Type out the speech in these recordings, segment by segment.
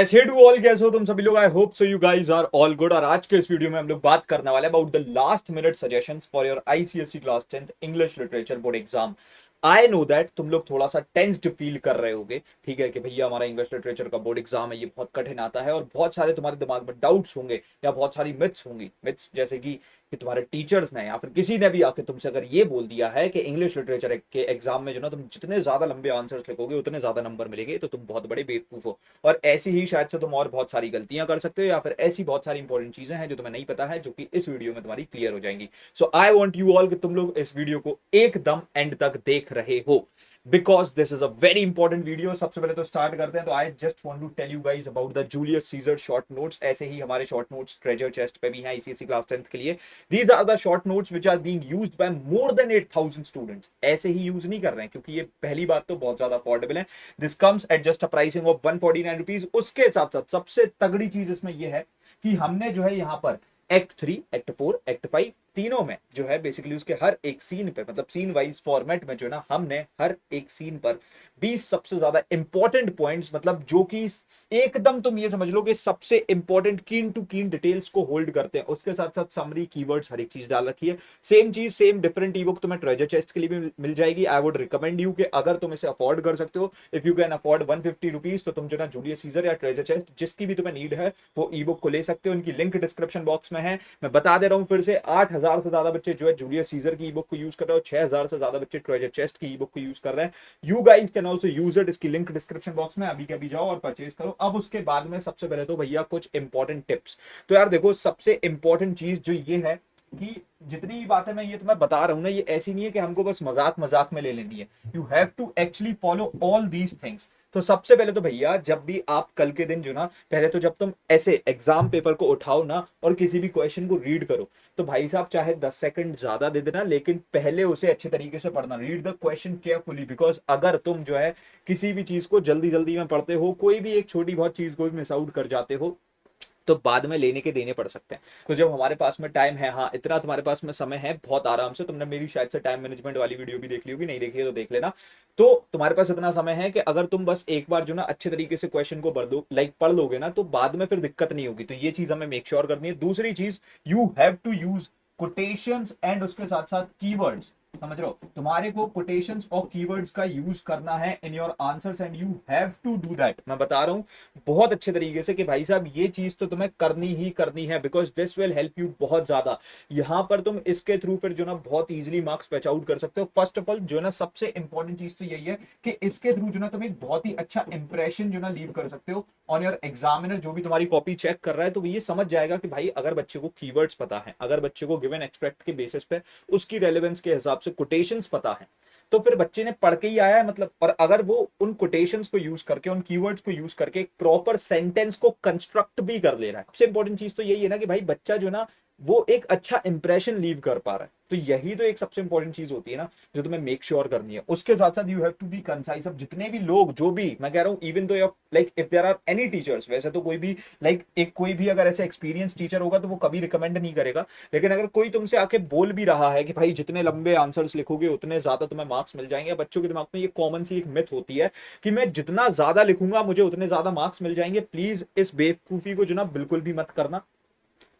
Hey to all, कैसे हो तुम सभी लोग। I hope so you guys are all good. और आज के इस वीडियो में हम लोग बात करने वाले about the last minute suggestions for your ICSE class 10th English literature board exam. I know that तुम लोग थोड़ा सा टेंस्ड फील कर रहे होगे, ठीक है, कि भैया हमारा इंग्लिश लिटरेचर का बोर्ड एग्जाम है, ये बहुत कठिन आता है और बहुत सारे तुम्हारे दिमाग में डाउट्स होंगे या बहुत सारी मिथ्स होंगी। मिथ्स जैसे कि तुम्हारे टीचर्स ने या फिर किसी ने भी आके तुमसे अगर ये बोल दिया है कि इंग्लिश लिटरेचर के एग्जाम में जो ना तुम जितने ज्यादा लंबे आंसर्स लिखोगे उतने ज्यादा नंबर मिलेंगे, तो तुम बहुत बड़े बेवकूफ हो। और ऐसी ही शायद से तुम और बहुत सारी गलतियां कर सकते हो या फिर ऐसी बहुत सारी इंपॉर्टेंट चीजें हैं जो तुम्हें नहीं पता है, जो कि इस वीडियो में तुम्हारी क्लियर हो जाएंगी। सो आई वॉन्ट यू ऑल कि तुम लोग इस वीडियो को एकदम एंड तक देख रहे हो, because this is a very important video. सबसे पहले तो स्टार्ट करते हैं। तो I just want to tell you guys about the Julius Caesar short notes. ऐसे ही हमारे शॉर्ट नोट्स ट्रेजर चेस्ट पे भी हैं आईसीएसई क्लास 10th के लिए। These are the short notes which are being used by more than 8000 students. ऐसे ही यूज नहीं कर रहे हैं, क्योंकि ये पहली बात तो बहुत ज्यादा अफोर्डेबल है। This comes at just a pricing of 149 rupees. उसके साथ साथ सबसे तगड़ी चीज इसमें यह है कि हमने जो है यहाँ पर एक्ट 3, एक्ट 4, एक्ट 5 तीनों में जो है बेसिकली उसके हर एक सीन पे, मतलब सीन वाइज फॉर्मेट में जो है ना, हमने हर एक सीन पर 20 सबसे ज्यादा इंपॉर्टेंट पॉइंट्स, मतलब जो कि एकदम तुम ये समझ लो कि सबसे इंपॉर्टेंट कीन टू कीन डिटेल्स को होल्ड करते हैं, उसके साथ साथ समरी, कीवर्ड्स, हर एक चीज डाल रखी है। सेम चीज, सेम डिफरेंट ईबुक तुम्हें ट्रेजर चेस्ट के लिए भी मिल जाएगी। आई वुड रिकमेंड यू कि अगर तुम इसे अफोर्ड कर सकते हो, if you can afford 150 rupees, तो तुम जो ना जूलियस सीजर या ट्रेजर चेस्ट जिसकी भी तुम्हें नीड है वो ई बुक को ले सकते हो। उनकी लिंक डिस्क्रिप्शन बॉक्स में है। मैं बता दे रहा हूं फिर से, 8000 से ज्यादा बच्चे जो है जूलियस सीजर की ई बुक को यूज कर रहे हो, 6000 से ज्यादा बच्चे ट्रेजर चेस्ट की ई बुक को यूज कर रहे हैं। You guys can also use it. इसकी लिंक डिस्क्रिप्शन बॉक्स में अभी के अभी जाओ और परचेज करो। अब उसके बाद में सबसे पहले तो भैया कुछ इंपॉर्टेंट टिप्स। तो यार देखो, सबसे इंपॉर्टेंट चीज जो ये है कि जितनी भी बातें मैं ये तुम्हें बता रहा हूं ना, ये ऐसी नहीं है कि हमको बस मजाक मजाक में ले लेनी है। You have to actually follow all these things. तो सबसे पहले तो भैया, जब भी आप कल के दिन जो ना, पहले तो जब तुम ऐसे एग्जाम पेपर को उठाओ ना और किसी भी क्वेश्चन को रीड करो, तो भाई साहब चाहे 10 सेकंड ज्यादा दे देना, लेकिन पहले उसे अच्छे तरीके से पढ़ना। Read the question carefully, because अगर तुम जो है किसी भी चीज को जल्दी जल्दी में पढ़ते हो, कोई भी एक छोटी बहुत चीज को भी मिस आउट कर जाते हो, तो बाद में लेने के देने पड़ सकते हैं। तो जब हमारे पास में टाइम है, हाँ इतना तुम्हारे पास में समय है, बहुत आराम से, तुमने मेरी शायद से टाइम मैनेजमेंट वाली वीडियो भी देख ली होगी, नहीं देखी है तो देख लेना। तो तुम्हारे पास इतना समय है कि अगर तुम बस एक बार जो ना अच्छे तरीके से क्वेश्चन को पढ़ लोगे ना, तो बाद में फिर दिक्कत नहीं होगी। तो ये चीज हमें मेक श्योर करनी है। दूसरी चीज, you have to use quotations and उसके साथ साथ कीवर्ड्स। समझ रहे हो, तुम्हारे को कोटेशंस और कीवर्ड्स का यूज करना है in your answers, and you have to do that. मैं बता रहा हूं बहुत अच्छे तरीके से कि भाई साहब ये चीज तो तुम्हें करनी ही करनी है, because this will help you बहुत ज्यादा। यहां पर तुम इसके थ्रू फिर जो ना बहुत इजीली मार्क्स फैच आउट कर सकते हो। फर्स्ट ऑफ ऑल जो ना सबसे इंपॉर्टेंट चीज तो यही है कि इसके थ्रू जो ना तुम एक बहुत ही अच्छा इंप्रेशन जो ना लीव कर सकते हो ऑन योर एग्जामिनर। जो भी तुम्हारी कॉपी चेक कर रहा है, तो ये समझ जाएगा कि भाई अगर बच्चे को कीवर्ड्स पता है, अगर बच्चे को गिवन एक्सट्रैक्ट के बेसिस पे उसकी रेलेवेंस के हिसाब से कोटेशंस पता है, तो फिर बच्चे ने पढ़ के ही आया है मतलब। और अगर वो उन कोटेशंस को यूज करके, उन कीवर्ड्स को यूज करके एक प्रॉपर सेंटेंस को कंस्ट्रक्ट भी कर ले रहा है, सबसे इंपॉर्टेंट चीज तो यही है ना कि भाई बच्चा जो ना वो एक अच्छा इंप्रेशन लीव कर पा रहा है। तो यही तो एक सबसे इंपॉर्टेंट चीज होती है ना, जो तुम्हें मेक श्योर करनी है। उसके साथ साथ you have to be concise. अब जितने भी लोग, जो भी मैं कह रहा हूं, इवन तो like if there are any teachers, वैसे तो कोई भी लाइक एक कोई भी अगर ऐसे एक्सपीरियंस टीचर होगा तो वो कभी रिकमेंड नहीं करेगा, लेकिन अगर कोई तुमसे आके बोल भी रहा है कि भाई जितने लंबे आंसर्स लिखोगे उतने ज्यादा तुम्हें मार्क्स मिल जाएंगे, बच्चों के दिमाग में ये कॉमन सी एक मिथ होती है कि मैं जितना ज्यादा लिखूंगा मुझे उतने ज्यादा मार्क्स मिल जाएंगे। प्लीज इस बेवकूफी को जो ना बिल्कुल भी मत करना।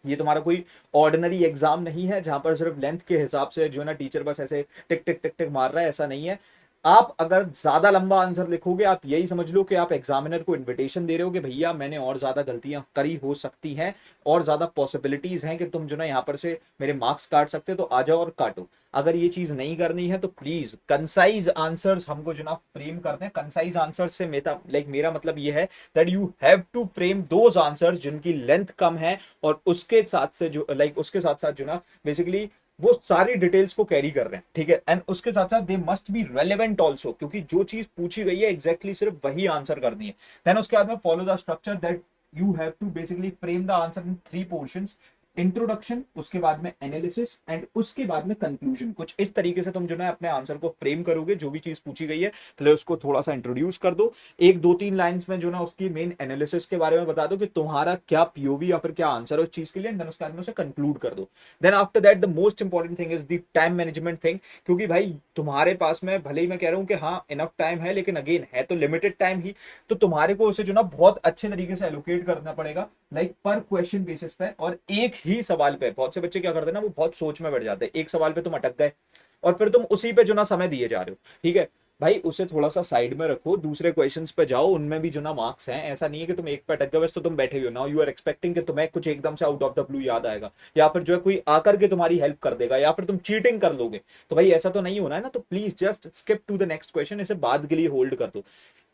ये तुम्हारा कोई ऑर्डिनरी एग्जाम नहीं है जहां पर सिर्फ लेंथ के हिसाब से जो है ना टीचर बस ऐसे टिक टिक टिक टिक मार रहा है, ऐसा नहीं है। आप अगर ज्यादा लंबा आंसर लिखोगे, आप यही समझ लो कि आप एग्जामिनर को इनविटेशन दे रहे हो कि भैया मैंने और ज्यादा गलतियां करी हो सकती हैं, और ज्यादा पॉसिबिलिटीज हैं कि तुम जो ना यहाँ पर से मेरे मार्क्स काट सकते हो, तो आ जाओ और काटो। अगर ये चीज नहीं करनी है तो प्लीज कंसाइज आंसर्स हमको जो ना फ्रेम करते हैं। कंसाइज आंसर्स से मेरा मतलब ये है that you have to frame those answers जिनकी लेंथ कम है, और उसके साथ से जो उसके साथ साथ जो ना बेसिकली वो सारी डिटेल्स को कैरी कर रहे हैं, ठीक है। एंड उसके साथ साथ they must be relevant also, क्योंकि जो चीज पूछी गई है एग्जैक्टली सिर्फ वही आंसर करनी है। देन उसके बाद में follow the structure that you have to basically frame the answer in 3 portions. Introduction, उसके बाद में एनालिसिस एंड उसके बाद में कंक्लूजन। कुछ इस तरीके से तुम जो है अपने आंसर को फ्रेम करोगे। जो भी चीज पूछी गई है पहले उसको थोड़ा सा इंट्रोड्यूस कर दो, एक दो तीन लाइंस में जो ना उसकी मेन एनालिसिस के बारे में बता दो कि तुम्हारा क्या पीओवी या फिर क्या आंसर है उस चीज के लिए, देन उसके बाद में उसे कंक्लूड कर दो। Then after that the most important thing is the time management thing, क्योंकि भाई तुम्हारे पास में भले ही मैं कह रहा हूँ कि हाँ इनफ टाइम है, लेकिन अगेन है तो लिमिटेड टाइम ही, तो तुम्हारे को उसे जो ना बहुत अच्छे तरीके से एलोकेट करना पड़ेगा, लाइक पर क्वेश्चन बेसिस पे और एक ही सवाल पे। बहुत से बच्चे क्या करते हैं ना, वो बहुत सोच में बैठ जाते हैं, एक सवाल पे तुम अटक गए और फिर तुम उसी पे जो ना समय दिए जा रहे हो, ठीक है भाई उसे थोड़ा सा साइड में रखो, दूसरे क्वेश्चंस पे जाओ, उनमें भी जो ना मार्क्स हैं। ऐसा नहीं है कि तुम एक पे अटक गए बस तो तुम बैठे हुए हो, नाउ यू आर एक्सपेक्टिंग कि तुम्हें कुछ एकदम से आउट ऑफ द ब्लू याद आएगा या फिर जो है कोई आकर के तुम्हारी हेल्प कर देगा या फिर तुम चीटिंग कर लोगे। तो भाई ऐसा तो नहीं होना है ना, तो please just skip to the next question, इसे बाद के लिए होल्ड कर दो।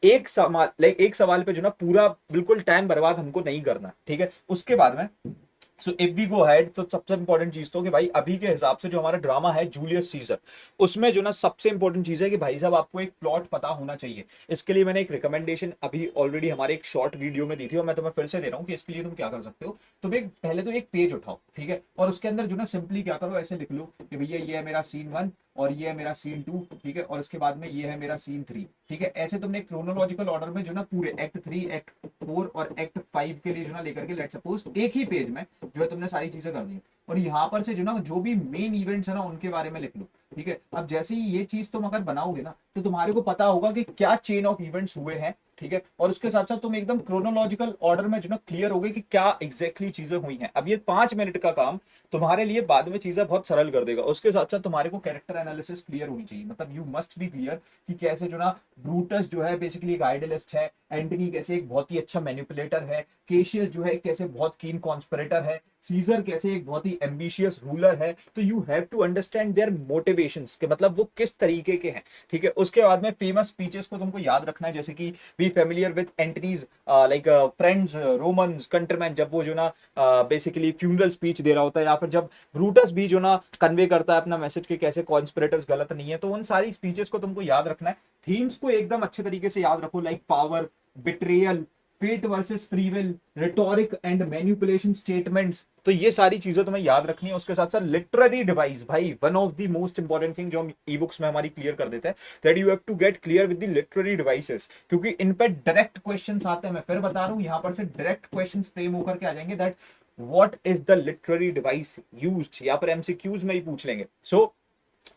एक सवाल लाइक एक सवाल पे जो ना पूरा बिल्कुल टाइम बर्बाद हमको नहीं करना, ठीक है। उसके बाद में so if we go head, तो सबसे इंपॉर्टेंट चीज तो कि भाई अभी के हिसाब से जो हमारा ड्रामा है जूलियस सीजर, उसमें जो ना सबसे इंपॉर्टेंट चीज है कि भाई साहब आपको एक प्लॉट पता होना चाहिए। इसके लिए मैंने एक रिकमेंडेशन अभी ऑलरेडी हमारे एक शॉर्ट वीडियो में दी थी और मैं तुम्हें फिर से दे रहा हूँ कि इसके लिए तुम क्या कर सकते हो। तुम एक पहले तो एक पेज उठाओ, ठीक है, और उसके अंदर जो ना सिंपली क्या करो, ऐसे लिख लो कि भैया ये है मेरा सीन 1 और ये है मेरा सीन 2, ठीक है, और इसके बाद में ये है मेरा सीन 3, ठीक है। ऐसे तुमने क्रोनोलॉजिकल ऑर्डर में जो ना पूरे एक्ट 3, एक्ट 4 और एक्ट 5 के लिए जो ना लेकर के लेट सपोज एक ही पेज में जो है तुमने सारी चीजें कर दी। और यहाँ पर से जो ना जो भी मेन इवेंट्स है ना उनके बारे में लिख लो, ठीक है। अब जैसे ही ये चीज तुम अगर बनाओगे ना तो तुम्हारे को पता होगा कि क्या चेन ऑफ इवेंट्स हुए हैं, ठीक है, और उसके साथ साथ तुम एकदम क्रोनोलॉजिकल ऑर्डर में जो ना क्लियर हो गए कि क्या एग्जैक्टली चीजें हुई हैं। अब ये 5 मिनट का काम तुम्हारे लिए बाद में चीजें बहुत सरल कर देगा। उसके साथ साथ तुम्हारे को कैरेक्टर एनालिसिस क्लियर होनी चाहिए, मतलब यू मस्ट बी क्लियर कि कैसे जो ना ब्रूटस जो है बेसिकली एक आइडियलिस्ट है, एंटनी कैसे एक बहुत ही अच्छा मैनिपुलेटर है, केशियस जो है कैसे बहुत कीन कॉन्स्पिरेटर है, सीजर कैसे एक बहुत ही एम्बिशियस रूलर है। तो you have to understand their motivations के मतलब वो किस तरीके के हैं, ठीक है। उसके बाद में फेमस स्पीचेस को तुमको याद रखना है, जैसे कि be familiar with Antony's like friends, Romans, countryman, जब वो जो ना बेसिकली फ्यूनरल स्पीच दे रहा होता है, या फिर जब ब्रूटस भी जो ना कन्वे करता है अपना मैसेज के कैसे कॉन्स्पिरेटर्स गलत नहीं है। तो उन सारी स्पीचेस को तुमको याद रखना है। थीम्स को एकदम अच्छे तरीके से याद रखो, like power, betrayal, fate versus free will, rhetoric and manipulation statements. तो ये सारी चीजें तुम्हें याद रखनी है। उसके साथ साथ लिटरेरी डिवाइस, भाई one of the most important thing जो हम ई बुक्स में हमारी क्लियर कर देते हैं, that you have to get clear with the literary devices, क्योंकि इन पे डायरेक्ट क्वेश्चंस आते हैं। मैं फिर बता रहा हूं, यहां पर से डायरेक्ट क्वेश्चंस फ्रेम होकर के आ जाएंगे, that what is the literary device used, या फिर एमसीक्यूज में ही पूछ लेंगे। So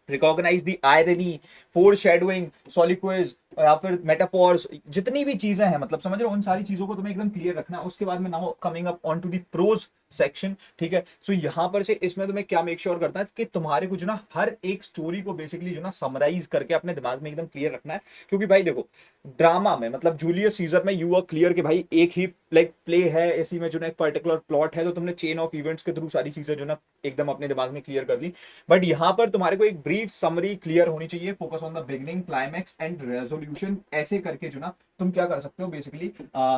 recognise the irony, foreshadowing, soliloquy या फिर मेटाफॉर्स, जितनी भी चीजें हैं, मतलब समझ रहे हो, उन सारी चीजों को तुम्हें एकदम क्लियर रखना है। उसके बाद में now coming up on to the prose section, ठीक है। सो यहां पर से इसमें तुम्हें क्या मेक श्योर करना है कि तुम्हारे को जो ना हर एक स्टोरी को बेसिकली जो ना समराइज करके अपने दिमाग में एकदम क्लियर रखना है। क्योंकि भाई देखो ड्रामा में मतलब जूलियस सीजर में यू आर क्लियर कि भाई एक ही लाइक प्ले है, इसी में जो ना एक पर्टिकुलर प्लॉट है, तो तुमने चेन ऑफ इवेंट्स के थ्रू सारी चीजें जो ना एकदम अपने दिमाग में क्लियर कर दी। बट यहाँ पर तुम्हारे को एक ब्रीफ समरी क्लियर होनी चाहिए, focus on the beginning, climax and resolution. ऐसे करके जो ना तुम क्या कर सकते हो बेसिकली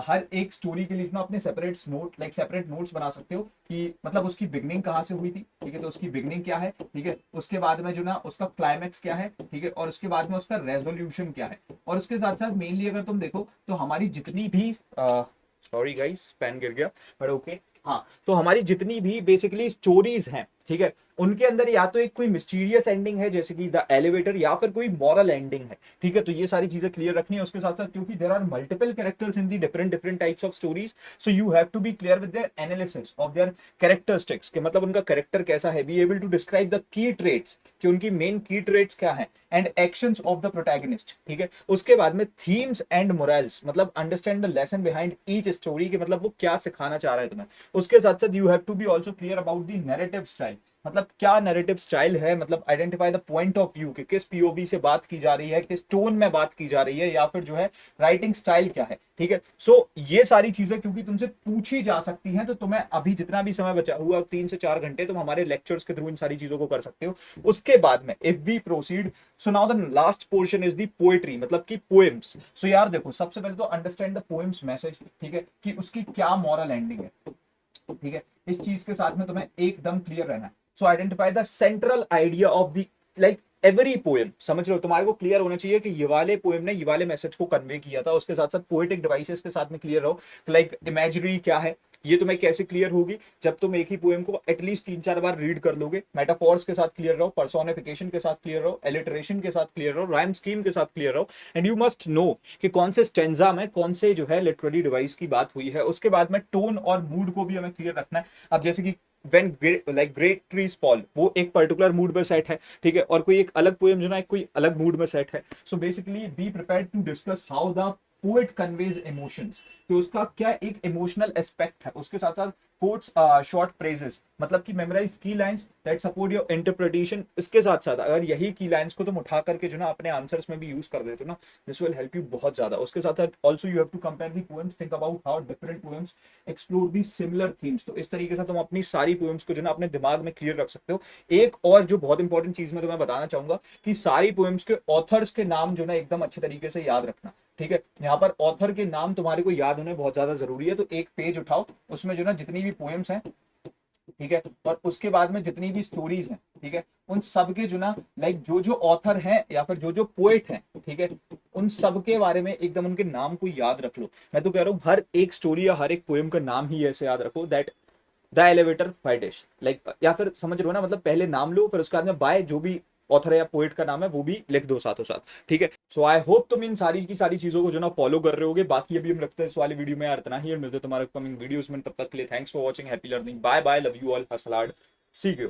हर एक स्टोरी के लिए जो ना अपने separate note like separate notes बना सकते हो कि मतलब उसकी बिगनिंग कहाँ से हुई थी, ठीक है, तो उसकी बिगनिंग क्या है, ठीक है, उसके बाद में जो ना उसका क्लाइमैक्स क्या है, ठीक है, और उसके बाद में उसका रेजोल्यूशन क्या है। और उसके साथ साथ मेनली अगर तुम देखो तो हमारी जितनी भी सॉरी गाइस पेन गिर गया, बट ओके, हाँ, तो हमारी जितनी भी बेसिकली स्टोरीज हैं, ठीक है, उनके अंदर या तो एक कोई मिस्टीरियस एंडिंग है जैसे कि द एलिवेटर, या फिर कोई मॉरल एंडिंग है, ठीक है। तो ये सारी चीजें क्लियर रखनी है। उसके साथ साथ क्योंकि there are multiple characters in the different different types of stories, so you have to be clear with their analysis of their characteristics के मतलब उनका कैरेक्टर कैसा है, be able to describe the key traits कि उनकी main key traits क्या है, and actions of the protagonist, ठीक है। उसके बाद में थीम्स एंड मोरल्स, मतलब understand the lesson behind each story के मतलब वो क्या सिखाना चाह रहा है तुम्हें। उसके साथ साथ you have to be also clear about the narrative style, मतलब क्या नैरेटिव स्टाइल है, मतलब identify the point of view कि किस पीओवी से बात की जा रही है, किस टोन में बात की जा रही है, या फिर जो है राइटिंग स्टाइल क्या है, ठीक है। सो ये सारी चीजें क्योंकि तुमसे पूछी जा सकती हैं, तो तुम्हें अभी जितना भी समय बचा हुआ 3 से 4 घंटे तुम हमारे लेक्चर्स के थ्रू इन सारी चीजों को कर सकते हो। उसके बाद में if we proceed, so now the last portion is the poetry, मतलब कि पोएम्स। सो यार देखो सबसे पहले तो अंडरस्टैंड द पोएम्स मैसेज, ठीक है, कि उसकी क्या मॉरल एंडिंग है, ठीक है। इस चीज के साथ में तुम्हें एकदम क्लियर रहना है। सो identify the central idea of the like every poem, समझ लो तुम्हारे को क्लियर होना चाहिए कि ये वाले पोएम ने ये वाले मैसेज को कन्वे किया था। उसके साथ साथ पोएटिक डिवाइसेस के साथ में क्लियर रहो, लाइक इमेजरी क्या है, ये तुम्हें कैसे क्लियर होगी? जब तुम एक ही पोएम को एटलीस्ट 3-4 बार रीड कर लोगे, मेटाफॉर्स के साथ क्लियर रहो, पर्सोनिफिकेशन के साथ क्लियर रहो, एलिटरेशन के साथ क्लियर रहो, राइम स्कीम के साथ क्लियर रहो, एंड यू मस्ट नो कि कौन से स्टेंजा में कौन से जो है लिटरेरी डिवाइस की बात हुई है। उसके बाद में टोन और मूड को भी हमें क्लियर रखना है। अब जैसे कि when great trees fall, वो एक पर्टिकुलर मूड में सेट है, ठीक है, और कोई एक अलग पोएम जो ना कोई अलग मूड में सेट है। So basically be prepared to discuss how the poet conveys emotions, कि उसका क्या एक इमोशनल एस्पेक्ट है। उसके साथ साथ कोट्स, शॉर्ट फ्रेजेस, मतलब कि मेमोराइज की lines that support your interpretation. इसके साथ साथ अगर यही की लाइंस को तुम उठा करके जो ना अपने आंसर्स में भी यूज कर देते हो ना, दिस विल हेल्प यू बहुत ज्यादा। उसके साथ साथ also you have to compare the poems, think about how different poems explore the similar themes. तो इस तरीके से तुम अपनी सारी पोएम्स को जो ना अपने दिमाग में क्लियर रख सकते हो। एक और जो बहुत इंपॉर्टेंट चीज मैं तुम्हें बताना चाहूंगा कि सारी पोएम्स के ऑथर्स के नाम जो ना एकदम अच्छे तरीके से याद रखना, ठीक है। यहाँ पर ऑथर के नाम तुम्हारे को याद होने बहुत ज्यादा जरूरी है। तो एक पेज उठाओ, उसमें जो ना जितनी भी पोएम्स हैं, ठीक है, और उसके बाद में जितनी भी स्टोरीज हैं, ठीक है, उन सब के जो ना लाइक जो जो ऑथर हैं या फिर जो जो पोएट हैं, ठीक है, उन सब के बारे में एकदम उनके नाम को याद रख लो। मैं तो कह रहा हूँ हर एक स्टोरी या हर एक पोएम का नाम ही ऐसे याद रखो, that the elevator by dish, like, या फिर समझ रहे हो ना, मतलब पहले नाम लो, फिर उसके बाद में बाय जो भी ऑथर या पोएट का नाम है वो भी लिख दो साथों साथ, ठीक है। सो आई होप तुम इन सारी की सारी चीजों को जो ना फॉलो कर रहे होगे। बाकी अभी हम रखते हैं इस वाले वीडियो में यार इतना ही, और मिलते हैं तुम्हारे अपकमिंग वीडियोस में। तब तक के लिए thanks for watching, happy learning, bye bye, love you all, हसलाड, सी यू।